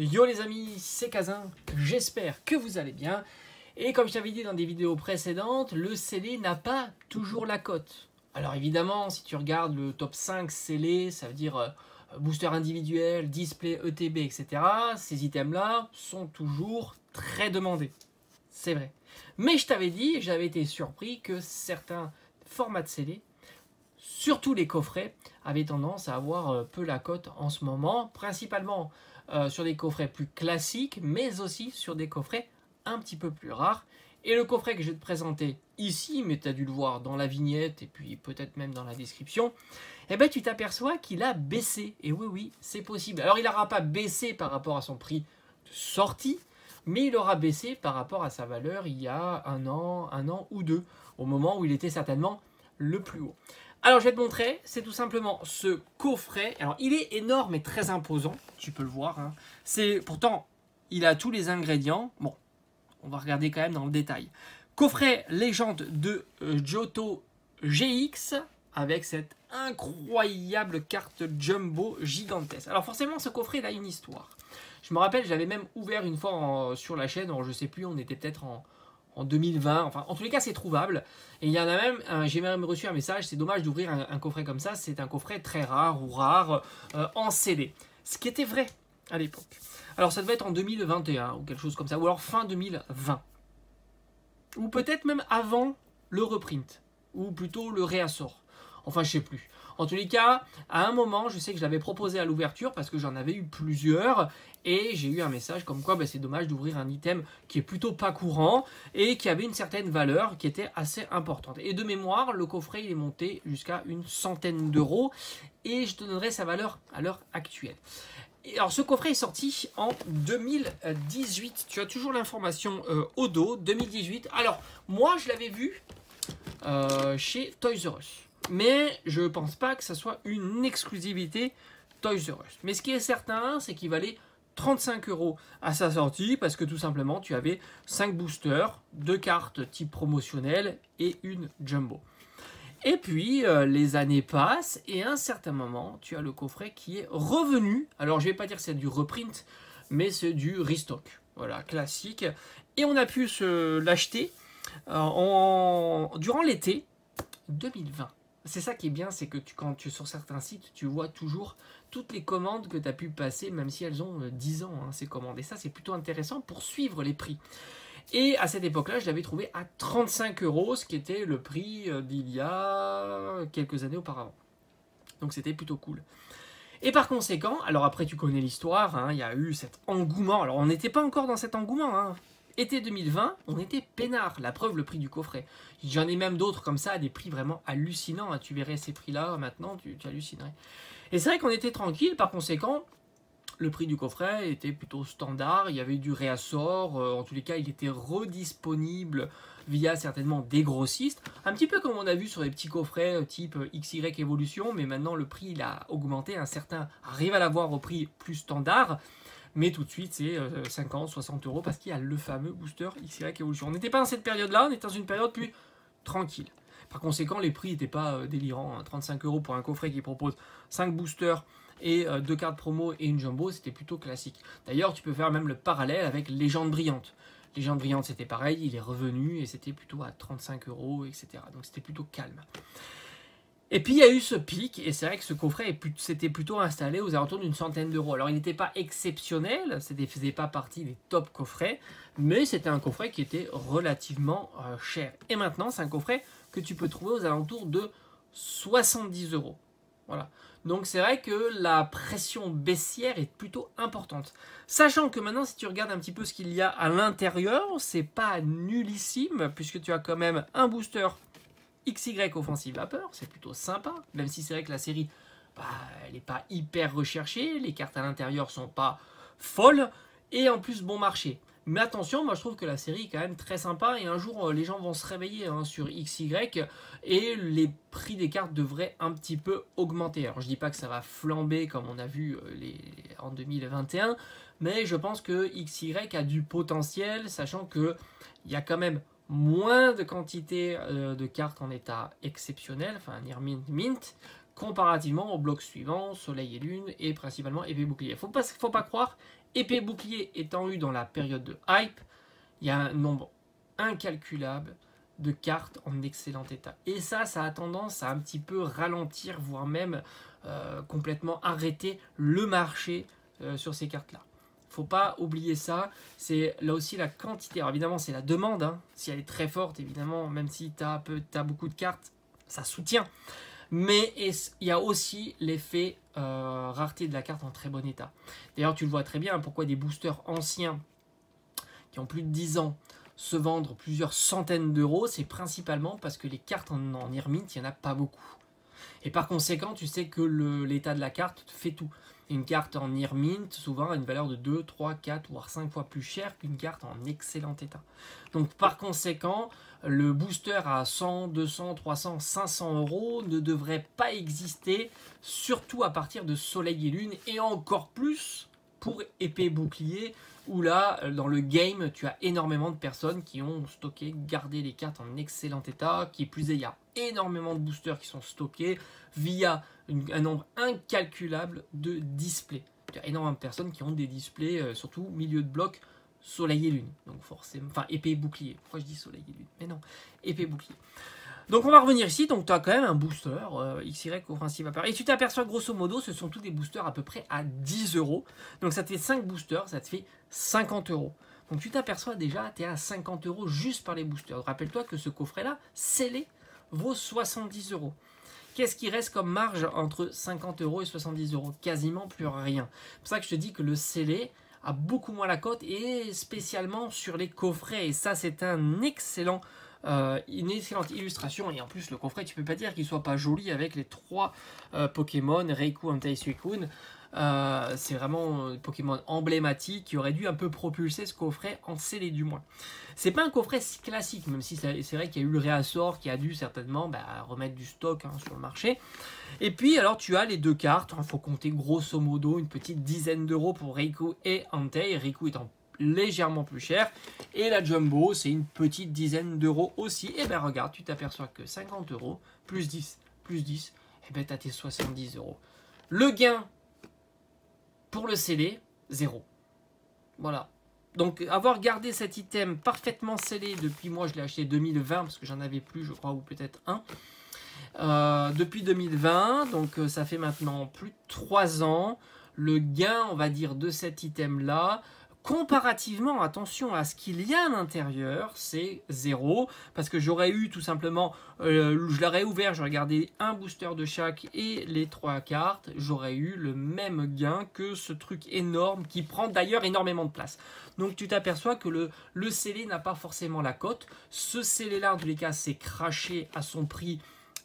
Yo les amis, c'est Kazin, j'espère que vous allez bien. Et comme je t'avais dit dans des vidéos précédentes, le scellé n'a pas toujours la cote. Alors évidemment, si tu regardes le top 5 scellé, ça veut dire booster individuel, display, ETB, etc. Ces items-là sont toujours très demandés. C'est vrai. Mais je t'avais dit, et j'avais été surpris que certains formats de scellé, surtout les coffrets, avaient tendance à avoir peu la cote en ce moment, principalement sur des coffrets plus classiques, mais aussi sur des coffrets un petit peu plus rares. Et le coffret que je vais te présenter ici, mais tu as dû le voir dans la vignette et puis peut-être même dans la description, eh ben, tu t'aperçois qu'il a baissé. Et oui, c'est possible. Alors il n'aura pas baissé par rapport à son prix de sortie, mais il aura baissé par rapport à sa valeur il y a un an ou deux, au moment où il était certainement le plus haut. Alors je vais te montrer, c'est tout simplement ce coffret. Alors il est énorme et très imposant, tu peux le voir. Hein. Pourtant, il a tous les ingrédients. Bon, on va regarder quand même dans le détail. Coffret légende de Johto GX avec cette incroyable carte jumbo gigantesque. Alors forcément, ce coffret il a une histoire. Je me rappelle, je l'avais même ouvert une fois sur la chaîne. Alors, je sais plus, on était peut-être en 2020, enfin en tous les cas c'est trouvable. Et il y en a même, j'ai même reçu un message, c'est dommage d'ouvrir un coffret comme ça, c'est un coffret très rare ou rare en CD. Ce qui était vrai à l'époque. Alors ça devait être en 2021 ou quelque chose comme ça, ou alors fin 2020. Ou peut-être même avant le reprint, ou plutôt le réassort. Enfin je sais plus. En tous les cas, à un moment, je sais que je l'avais proposé à l'ouverture parce que j'en avais eu plusieurs et j'ai eu un message comme quoi c'est dommage d'ouvrir un item qui est plutôt pas courant et qui avait une certaine valeur qui était assez importante. Et de mémoire, le coffret il est monté jusqu'à une centaine d'euros et je te donnerai sa valeur à l'heure actuelle. Et alors ce coffret est sorti en 2018. Tu as toujours l'information au dos, 2018. Alors moi je l'avais vu chez Toys R Us. Mais je ne pense pas que ce soit une exclusivité Toys R Us. Mais ce qui est certain, c'est qu'il valait 35 € à sa sortie parce que tout simplement, tu avais 5 boosters, 2 cartes type promotionnel et une jumbo. Et puis, les années passent et à un certain moment, tu as le coffret qui est revenu. Alors, je ne vais pas dire que c'est du reprint, mais c'est du restock. Voilà, classique. Et on a pu l'acheter durant l'été 2020. C'est ça qui est bien, c'est que quand tu es sur certains sites, tu vois toujours toutes les commandes que tu as pu passer, même si elles ont 10 ans, hein, ces commandes. Et ça, c'est plutôt intéressant pour suivre les prix. Et à cette époque-là, je l'avais trouvé à 35 €, ce qui était le prix d'il y a quelques années auparavant. Donc c'était plutôt cool. Et par conséquent, alors après tu connais l'histoire, hein, il y a eu cet engouement. Alors on n'était pas encore dans cet engouement, hein. Été 2020, on était peinard. La preuve, le prix du coffret. J'en ai même d'autres comme ça, à des prix vraiment hallucinants. Hein. Tu verrais ces prix-là maintenant, tu hallucinerais. Et c'est vrai qu'on était tranquille. Par conséquent, le prix du coffret était plutôt standard. Il y avait du réassort. En tous les cas, il était redisponible via certainement des grossistes. Un petit peu comme on a vu sur les petits coffrets type XY Evolution. Mais maintenant, le prix il a augmenté. Un certain arrive à l'avoir au prix plus standard. Mais tout de suite, c'est 50, 60 € parce qu'il y a le fameux booster XY Evolution. On n'était pas dans cette période-là, on était dans une période plus tranquille. Par conséquent, les prix n'étaient pas délirants. Hein. 35 € pour un coffret qui propose 5 boosters et 2 cartes promo et une jumbo, c'était plutôt classique. D'ailleurs, tu peux faire même le parallèle avec Légende Brillante. Légende Brillante, c'était pareil, il est revenu et c'était plutôt à 35 €, etc. Donc c'était plutôt calme. Et puis il y a eu ce pic, et c'est vrai que ce coffret s'était plutôt installé aux alentours d'une centaine d'euros. Alors il n'était pas exceptionnel, ça ne faisait pas partie des top coffrets, mais c'était un coffret qui était relativement cher. Et maintenant, c'est un coffret que tu peux trouver aux alentours de 70 €. Voilà. Donc c'est vrai que la pression baissière est plutôt importante. Sachant que maintenant, si tu regardes un petit peu ce qu'il y a à l'intérieur, c'est pas nullissime, puisque tu as quand même un booster XY Offensive Vapeur, c'est plutôt sympa, même si c'est vrai que la série, elle n'est pas hyper recherchée, les cartes à l'intérieur sont pas folles, et en plus bon marché. Mais attention, moi je trouve que la série est quand même très sympa, et un jour les gens vont se réveiller hein, sur XY, et les prix des cartes devraient un petit peu augmenter. Alors je dis pas que ça va flamber comme on a vu en 2021, mais je pense que XY a du potentiel, sachant qu'il y a quand même moins de quantité de cartes en état exceptionnel, enfin near mint, comparativement au bloc suivant, Soleil et Lune, et principalement Épée Bouclier. Faut pas croire, Épée Bouclier étant eu dans la période de hype, il y a un nombre incalculable de cartes en excellent état. Et ça a tendance à un petit peu ralentir, voire même complètement arrêter le marché sur ces cartes-là. Faut pas oublier ça, c'est là aussi la quantité. Alors évidemment, c'est la demande, hein. Si elle est très forte, évidemment, même si tu as beaucoup de cartes, ça soutient. Mais il y a aussi l'effet rareté de la carte en très bon état. D'ailleurs, tu le vois très bien, pourquoi des boosters anciens qui ont plus de 10 ans se vendent plusieurs centaines d'euros, c'est principalement parce que les cartes en Irmint, il n'y en a pas beaucoup. Et par conséquent, tu sais que l'état de la carte fait tout. Une carte en Irmint, souvent, a une valeur de 2, 3, 4, voire 5 fois plus chère qu'une carte en excellent état. Donc par conséquent, le booster à 100, 200, 300, 500 euros ne devrait pas exister, surtout à partir de Soleil et Lune, et encore plus pour Épée Bouclier, où là, dans le game, tu as énormément de personnes qui ont stocké, gardé les cartes en excellent état, qui plus est, il y a énormément de boosters qui sont stockés via un nombre incalculable de displays. Il y a énormément de personnes qui ont des displays, surtout milieu de bloc, Soleil et Lune. Donc forcément, enfin Épée et Bouclier. Pourquoi je dis Soleil et Lune? Mais non, Épée et Bouclier. Donc on va revenir ici, donc tu as quand même un booster XY au principe appareil. Et tu t'aperçois grosso modo, ce sont tous des boosters à peu près à 10 euros. Donc ça te fait 5 boosters, ça te fait 50 euros. Donc tu t'aperçois déjà, tu es à 50 euros juste par les boosters. Rappelle-toi que ce coffret-là, scellé, vaut 70 euros. Qu'est-ce qui reste comme marge entre 50 euros et 70 euros? Quasiment plus rien. C'est pour ça que je te dis que le scellé a beaucoup moins la cote, et spécialement sur les coffrets. Et ça, c'est une excellente illustration. Et en plus, le coffret, tu peux pas dire qu'il soit pas joli avec les 3 Pokémon, Raikou, Entei, Suicune. C'est vraiment Pokémon emblématique qui aurait dû un peu propulser ce coffret en scellé du moins. C'est pas un coffret si classique, même si c'est vrai qu'il y a eu le réassort qui a dû certainement remettre du stock sur le marché. Et puis alors tu as les 2 cartes, il faut compter grosso modo une petite dizaine d'euros pour Raikou et Entei, Raikou étant légèrement plus cher, et la Jumbo c'est une petite dizaine d'euros aussi. Et ben regarde, tu t'aperçois que 50 euros plus 10, et ben tu as tes 70 euros. Le gain pour le scellé, 0. Voilà. Donc avoir gardé cet item parfaitement scellé depuis, moi je l'ai acheté 2020 parce que j'en avais plus je crois, ou peut-être un. Depuis 2020, donc ça fait maintenant plus de 3 ans. Le gain, on va dire, de cet item là, comparativement, attention à ce qu'il y a à l'intérieur, c'est 0, parce que j'aurais eu tout simplement, je l'aurais ouvert, j'aurais gardé un booster de chaque et les 3 cartes, j'aurais eu le même gain que ce truc énorme qui prend d'ailleurs énormément de place. Donc tu t'aperçois que le scellé n'a pas forcément la cote. Ce scellé là, en tous les cas, c'est craché à son prix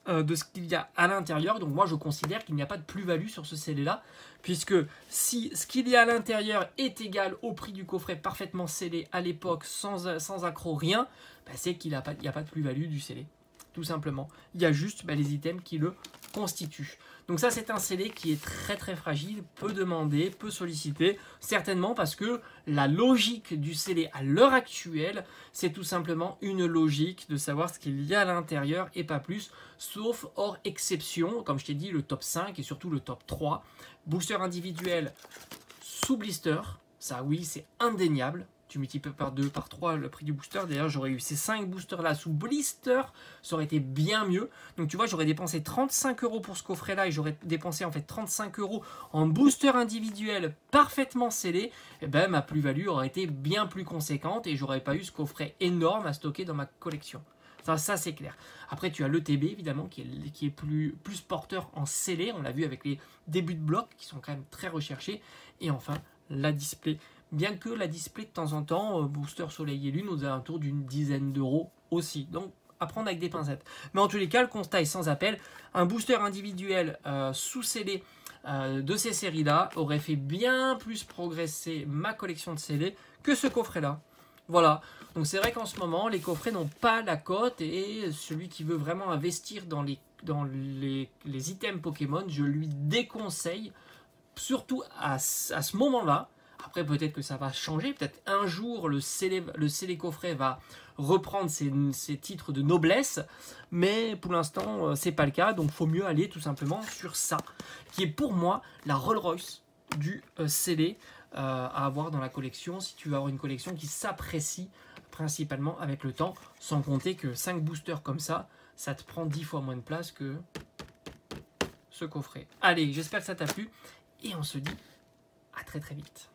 de ce qu'il y a à l'intérieur. Donc moi je considère qu'il n'y a pas de plus-value sur ce scellé là, puisque si ce qu'il y a à l'intérieur est égal au prix du coffret parfaitement scellé à l'époque, sans accroc, rien, c'est qu'il n'y a pas de plus-value du scellé, tout simplement. Il y a juste les items qui le constituent. Donc ça, c'est un scellé qui est très très fragile, peu demandé, peu sollicité, certainement parce que la logique du scellé à l'heure actuelle, c'est tout simplement une logique de savoir ce qu'il y a à l'intérieur et pas plus, sauf hors exception, comme je t'ai dit, le top 5 et surtout le top 3. Booster individuel sous blister, ça oui, c'est indéniable. Tu multiplies par 2, par 3 le prix du booster. D'ailleurs, j'aurais eu ces 5 boosters là sous blister, ça aurait été bien mieux. Donc tu vois, j'aurais dépensé 35 euros pour ce coffret là et j'aurais dépensé en fait 35 euros en booster individuel parfaitement scellé. Et ben ma plus-value aurait été bien plus conséquente et j'aurais pas eu ce coffret énorme à stocker dans ma collection. Ça c'est clair. Après, tu as l'ETB évidemment qui est plus porteur en scellé. On l'a vu avec les débuts de bloc qui sont quand même très recherchés. Et enfin, la display. Bien que la display de temps en temps, booster Soleil et Lune, aux alentours d'une dizaine d'euros aussi. Donc à prendre avec des pincettes. Mais en tous les cas, le constat est sans appel. Un booster individuel sous scellé de ces séries-là aurait fait bien plus progresser ma collection de scellés que ce coffret-là. Voilà. Donc c'est vrai qu'en ce moment, les coffrets n'ont pas la cote et celui qui veut vraiment investir dans les items Pokémon, je lui déconseille, surtout à ce moment-là, Après, peut-être que ça va changer. Peut-être un jour, le scellé coffret va reprendre ses titres de noblesse. Mais pour l'instant, c'est pas le cas. Donc, il faut mieux aller tout simplement sur ça, qui est pour moi la Rolls-Royce du scellé à avoir dans la collection. Si tu veux avoir une collection qui s'apprécie principalement avec le temps. Sans compter que 5 boosters comme ça te prend 10 fois moins de place que ce coffret. Allez, j'espère que ça t'a plu. Et on se dit à très très vite.